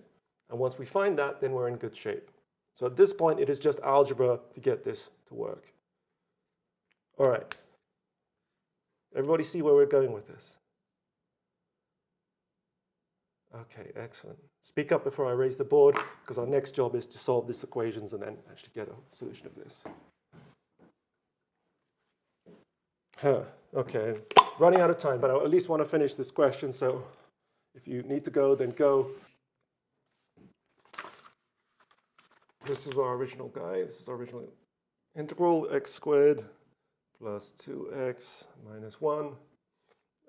And once we find that, then we're in good shape. So at this point, it is just algebra to get this to work. All right. Everybody see where we're going with this? Okay, excellent. Speak up before I raise the board, because our next job is to solve these equations and then actually get a solution of this. Okay, running out of time, but I at least want to finish this question, so if you need to go, then go. This is our original guy. This is our original integral, x squared plus 2x minus 1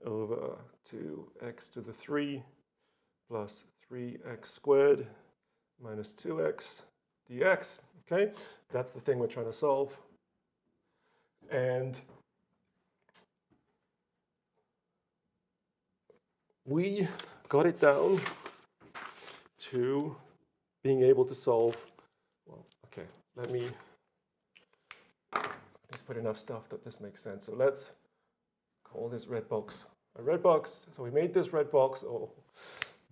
over 2x to the 3 plus 3x squared minus 2x dx. Okay, that's the thing we're trying to solve. And we got it down to being able to solve, well, okay, let me just put enough stuff that this makes sense. So let's call this red box a red box. So we made this red box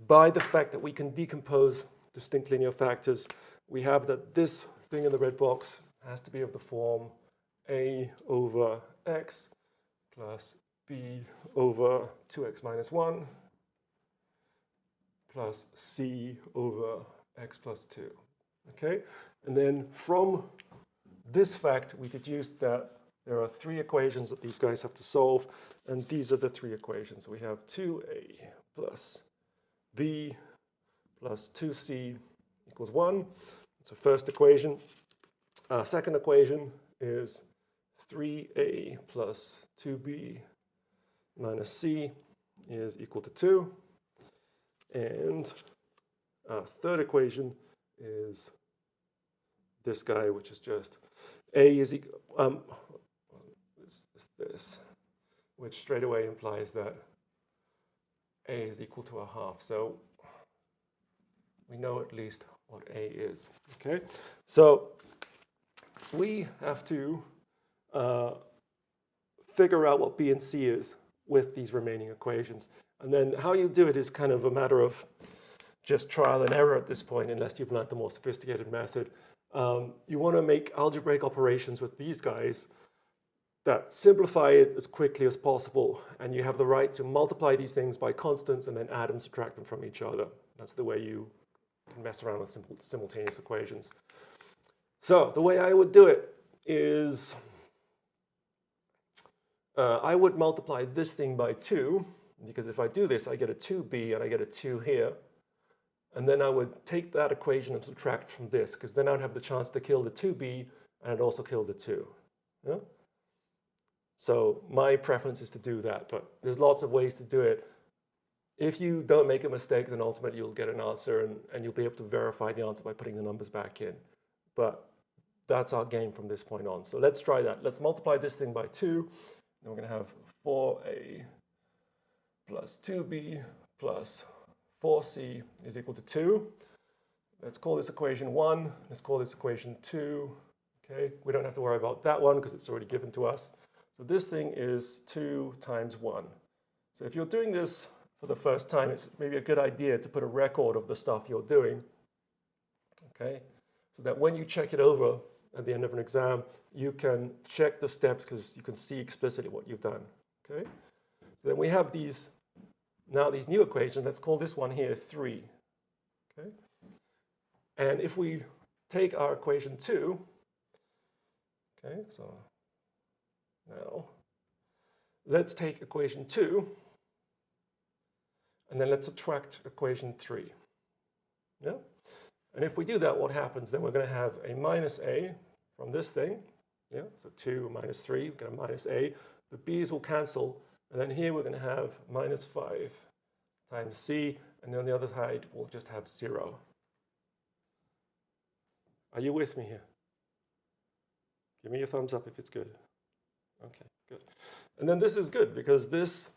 by the fact that we can decompose distinct linear factors. We have that this thing in the red box has to be of the form a over x plus b over 2x minus 1 plus c over x plus 2. Okay? And then from this fact, we deduced that there are three equations that these guys have to solve, and these are the three equations. We have 2a plus b plus 2c equals 1. It's the first equation. Second equation is 3a plus 2b minus c is equal to 2. And third equation is this guy, which is just a is equal, this, which straight away implies that A is equal to a half. So we know at least what A is. Okay, so we have to figure out what B and C is with these remaining equations. And then how you do it is kind of a matter of just trial and error at this point, unless you've learned the more sophisticated method. You want to make algebraic operations with these guys that simplify it as quickly as possible, and you have the right to multiply these things by constants and then add and subtract them from each other. That's the way you can mess around with simultaneous equations. So the way I would do it is I would multiply this thing by 2, because if I do this, I get a 2b and I get a 2 here. And then I would take that equation and subtract from this, because then I would have the chance to kill the 2b and I'd also kill the 2. Yeah? So my preference is to do that, but there's lots of ways to do it. If you don't make a mistake, then ultimately you'll get an answer, and you'll be able to verify the answer by putting the numbers back in. But that's our game from this point on. So let's try that. Let's multiply this thing by 2. Then we're going to have 4a plus 2b plus 4c is equal to 2. Let's call this equation 1. Let's call this equation 2. Okay, we don't have to worry about that one because it's already given to us. So this thing is 2 times 1. So if you're doing this for the first time, it's maybe a good idea to put a record of the stuff you're doing. Okay, so that when you check it over at the end of an exam, you can check the steps because you can see explicitly what you've done. Okay, so then we have these new equations. Let's call this one here 3. Okay, and if we take our equation 2, okay, so now let's take equation 2 and then let's subtract equation 3. Yeah, and if we do that, what happens? Then we're going to have a minus a from this thing. Yeah, so 2 minus 3, we've got a minus a. The b's will cancel, and then here we're going to have minus 5 times c, and on the other side we'll just have 0. Are you with me here? Give me a thumbs up if it's good. Okay, good. And then this is good because this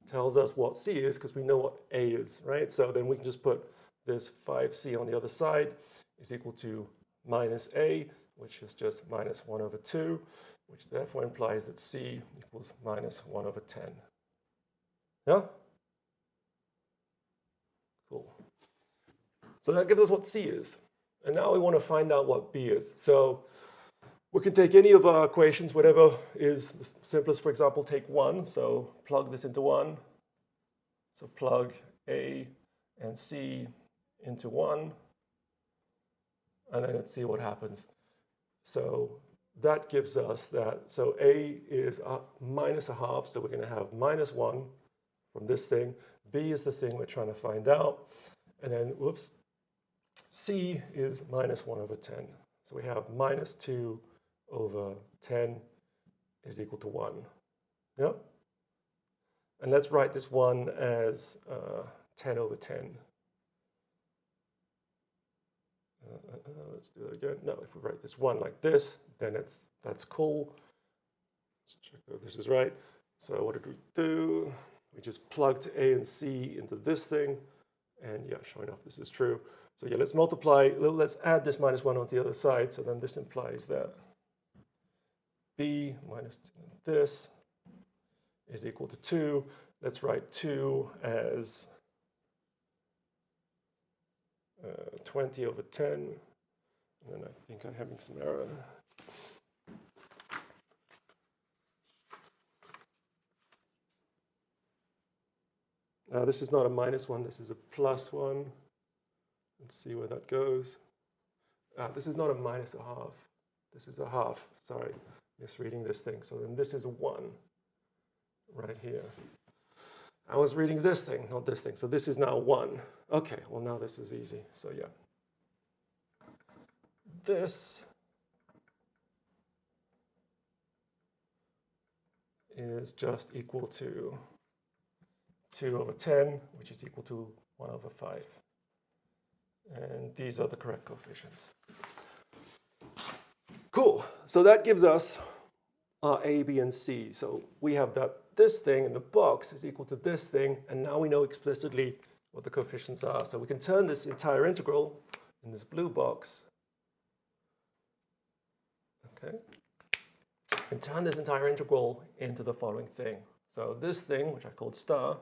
tells us what c is because we know what a is, right? So then we can just put this 5c on the other side is equal to minus a, which is just minus 1 over 2, which therefore implies that c equals minus 1 over 10. Yeah? Cool. So that gives us what c is. And now we want to find out what b is. So we can take any of our equations, whatever is the simplest. For example, take 1. So plug this into 1. So plug a and c into 1. And then let's see what happens. So that gives us that. So a is minus a half. So we're going to have minus 1 from this thing. B is the thing we're trying to find out. And then, whoops, c is minus 1 over 10. So we have minus 2 over 10 is equal to 1. Yeah? And let's write this one as 10 over 10. Let's do that again. No, if we write this 1 like this, then that's cool. Let's check that this is right. So what did we do? We just plugged a and c into this thing. And yeah, sure enough, this is true. So yeah, let's multiply. Let's add this minus 1 onto the other side. So then this implies that b minus this is equal to 2. Let's write 2 as 20 over 10. And then I think I'm having some error. This is not a minus 1. This is a plus 1. Let's see where that goes. This is not a minus a half. This is a half. Sorry, misreading this thing. So then this is a 1 right here. I was reading this thing, not this thing. So this is now 1. Okay, well now this is easy. So yeah. This is just equal to 2 over 10, which is equal to 1 over 5. And these are the correct coefficients. Cool. So that gives us our a, b, and c. So we have that this thing in the box is equal to this thing, and now we know explicitly what the coefficients are. So we can turn this entire integral in this blue box, okay, and turn this entire integral into the following thing. So this thing, which I called star,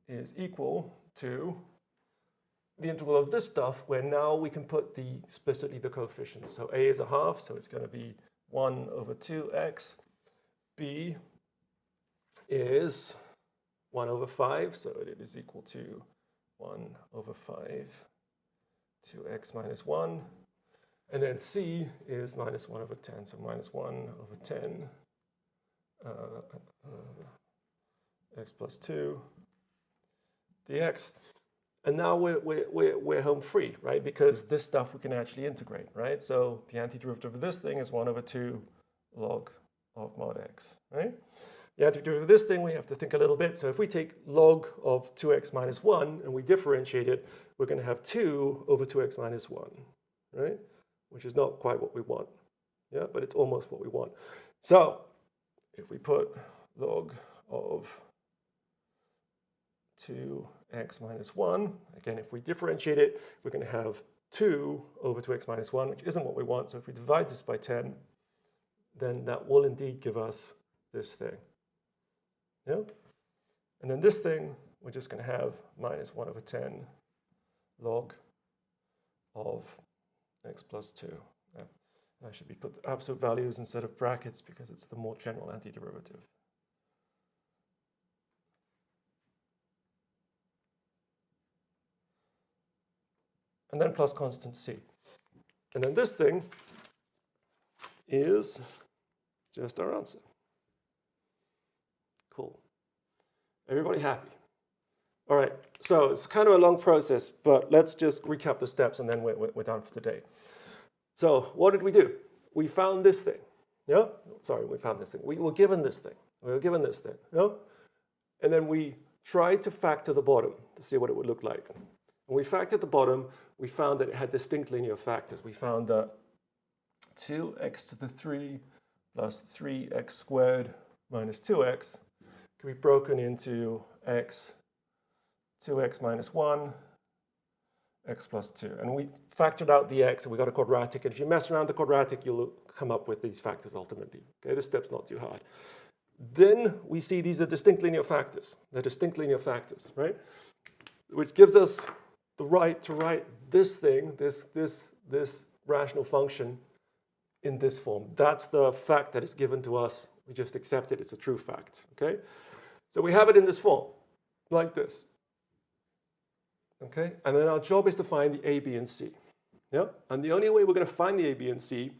is equal to the integral of this stuff, where now we can put explicitly the coefficients. So a is a half, so it's going to be 1 over 2x. B is 1 over 5, so it is equal to 1 over 5, 2x minus 1. And then C is minus 1 over 10, so minus 1 over 10 x plus 2 dx. And now we're home free, right? Because this stuff we can actually integrate, right? So the antiderivative of this thing is 1 over 2 log of mod x, right? The antiderivative of this thing, we have to think a little bit. So if we take log of 2x minus 1 and we differentiate it, we're going to have 2 over 2x minus 1, right? Which is not quite what we want, yeah, but it's almost what we want. So if we put log of 2x minus 1, again, if we differentiate it, we're going to have 2 over 2x minus 1, which isn't what we want. So if we divide this by 10, then that will indeed give us this thing. Yeah? And then this thing, we're just going to have minus 1 over 10 log of x plus 2. Yeah. I should be put absolute values instead of brackets because it's the more general antiderivative. And then plus constant c. And then this thing is just our answer. Cool. Everybody happy? All right, so it's kind of a long process, but let's just recap the steps and then we're done for today. So what did we do? We found this thing. Yeah? Sorry, we found this thing. We were given this thing. We were given this thing. Yeah? And then we tried to factor the bottom to see what it would look like. When we factored the bottom, we found that it had distinct linear factors. We found that 2x to the 3 plus 3x squared minus 2x can be broken into x, 2x minus 1, x plus 2. And we factored out the x, and we got a quadratic. And if you mess around the quadratic, you'll come up with these factors ultimately. Okay, this step's not too hard. Then we see these are distinct linear factors. They're distinct linear factors, right? Which gives us the right to write this thing, this rational function in this form. That's the fact that is given to us. We just accept it. It's a true fact, okay? So we have it in this form, like this. Okay, and then our job is to find the a, b, and c. Yeah, and the only way we're going to find the a, b, and c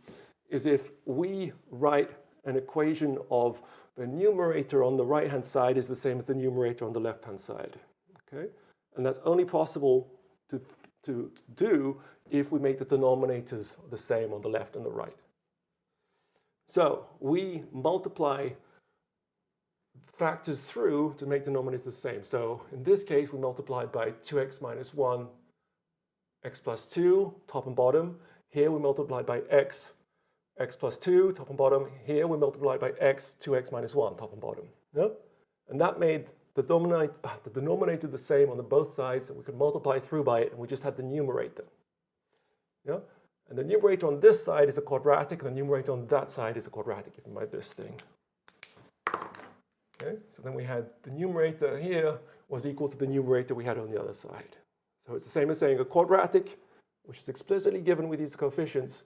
is if we write an equation of the numerator on the right-hand side is the same as the numerator on the left-hand side. Okay, and that's only possible to do if we make the denominators the same on the left and the right. So we multiply factors through to make denominators the same. So in this case, we multiplied by 2x minus 1, x plus 2, top and bottom. Here we multiplied by x plus 2, top and bottom. Here we multiplied by x, 2x minus 1, top and bottom. Yeah? And that made the denominator the same on both sides, and we could multiply through by it, and we just had the numerator. Yeah? And the numerator on this side is a quadratic, and the numerator on that side is a quadratic, given by this thing. Okay, so then we had the numerator here was equal to the numerator we had on the other side. So it's the same as saying a quadratic, which is explicitly given with these coefficients.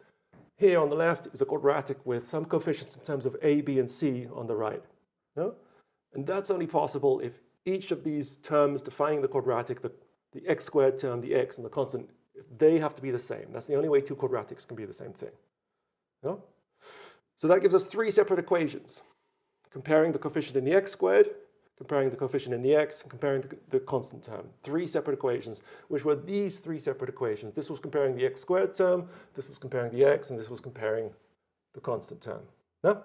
Here on the left is a quadratic with some coefficients in terms of a, b, and c on the right. No? And that's only possible if each of these terms defining the quadratic, the x squared term, the x, and the constant, they have to be the same. That's the only way two quadratics can be the same thing. No? So that gives us three separate equations. Comparing the coefficient in the x squared, comparing the coefficient in the x, and comparing the constant term. Three separate equations, which were these three separate equations. This was comparing the x squared term, this was comparing the x, and this was comparing the constant term. No?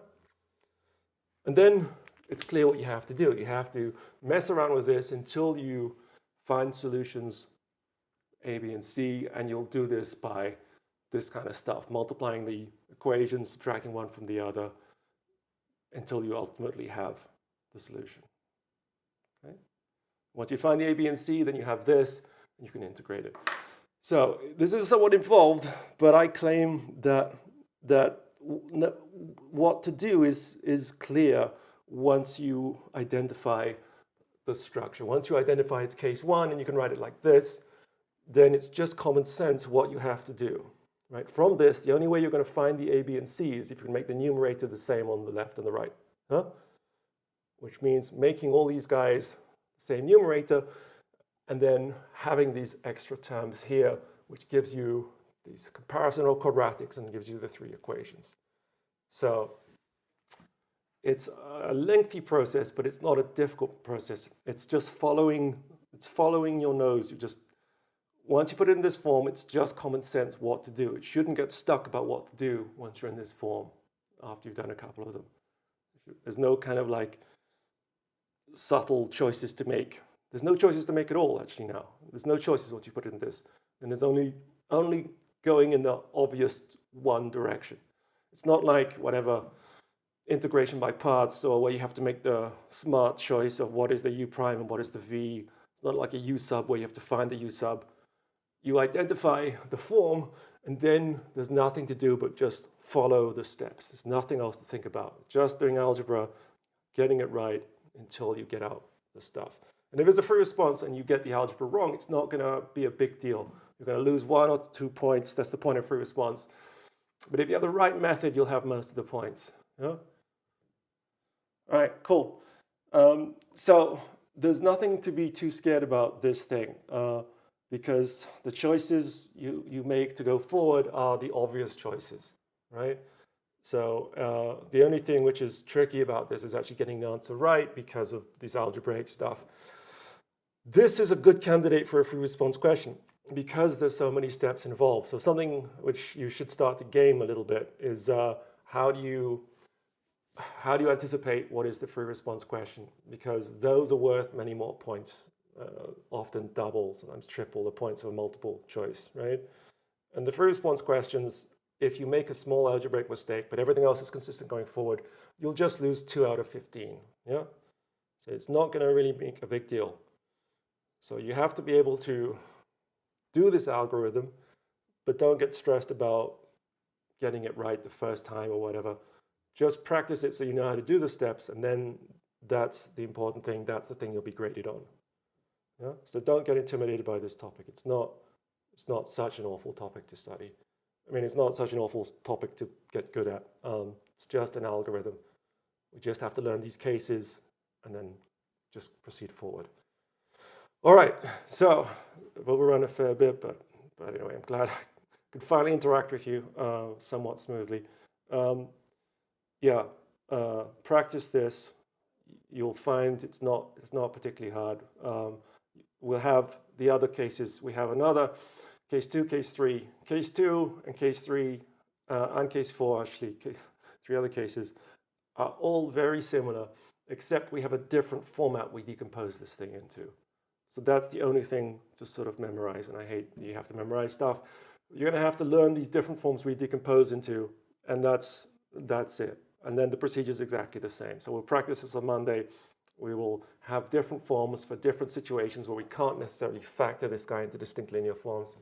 And then it's clear what you have to do. You have to mess around with this until you find solutions a, b, and c, and you'll do this by this kind of stuff, multiplying the equations, subtracting one from the other, until you ultimately have the solution. Okay? Once you find the A, B, and C, then you have this, and you can integrate it. So this is somewhat involved, but I claim that what to do is clear once you identify the structure. Once you identify its case one, and you can write it like this, then it's just common sense what you have to do. Right? From this, the only way you're going to find the A, B, and C is if you can make the numerator the same on the left and the right. Huh? Which means making all these guys the same numerator, and then having these extra terms here, which gives you these comparison of quadratics and gives you the three equations. So it's a lengthy process, but it's not a difficult process. It's just following your nose. Once you put it in this form, it's just common sense what to do. It shouldn't get stuck about what to do once you're in this form after you've done a couple of them. There's no kind of like subtle choices to make. There's no choices to make at all, actually, now. There's no choices once you put it in this. And there's only going in the obvious one direction. It's not like whatever integration by parts, or where you have to make the smart choice of what is the u prime and what is the v. It's not like a u sub where you have to find the u sub. You identify the form, and then there's nothing to do but just follow the steps. There's nothing else to think about. Just doing algebra, getting it right until you get out the stuff. And if it's a free response and you get the algebra wrong, it's not going to be a big deal. You're going to lose 1 or 2 points. That's the point of free response. But if you have the right method, you'll have most of the points. Yeah? All right, cool. So there's nothing to be too scared about this thing, because the choices you make to go forward are the obvious choices, right? So the only thing which is tricky about this is actually getting the answer right because of this algebraic stuff. This is a good candidate for a free response question because there's so many steps involved. So something which you should start to game a little bit is how do you anticipate what is the free response question? Because those are worth many more points, often double, sometimes triple the points of a multiple choice, right? And the free response questions, if you make a small algebraic mistake, but everything else is consistent going forward, you'll just lose 2 out of 15, yeah? So it's not going to really make a big deal. So you have to be able to do this algorithm, but don't get stressed about getting it right the first time or whatever. Just practice it so you know how to do the steps, and then that's the important thing. That's the thing you'll be graded on. Yeah? So don't get intimidated by this topic. It's not such an awful topic to study. I mean, it's not such an awful topic to get good at. It's just an algorithm. We just have to learn these cases and then just proceed forward. All right, so we've overrun a fair bit, but anyway, I'm glad I could finally interact with you somewhat smoothly. Practice this. You'll find it's not particularly hard. We'll have the other cases. We have another case 2, case 3. Case 2 and case 3 and case 4, actually, 3 other cases, are all very similar, except we have a different format we decompose this thing into. So that's the only thing to sort of memorize, and I hate you have to memorize stuff. You're going to have to learn these different forms we decompose into, and that's it. And then the procedure is exactly the same. So we'll practice this on Monday. We will have different forms for different situations where we can't necessarily factor this guy into distinct linear forms.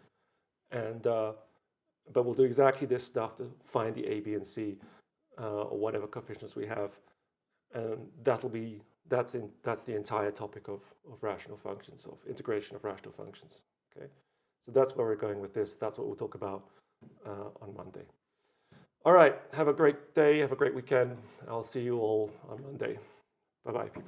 And but we'll do exactly this stuff to find the A, B, and C, or whatever coefficients we have. And that's the entire topic of rational functions, of integration of rational functions. Okay, so that's where we're going with this. That's what we'll talk about on Monday. All right, have a great day, have a great weekend. I'll see you all on Monday. Bye-bye, people.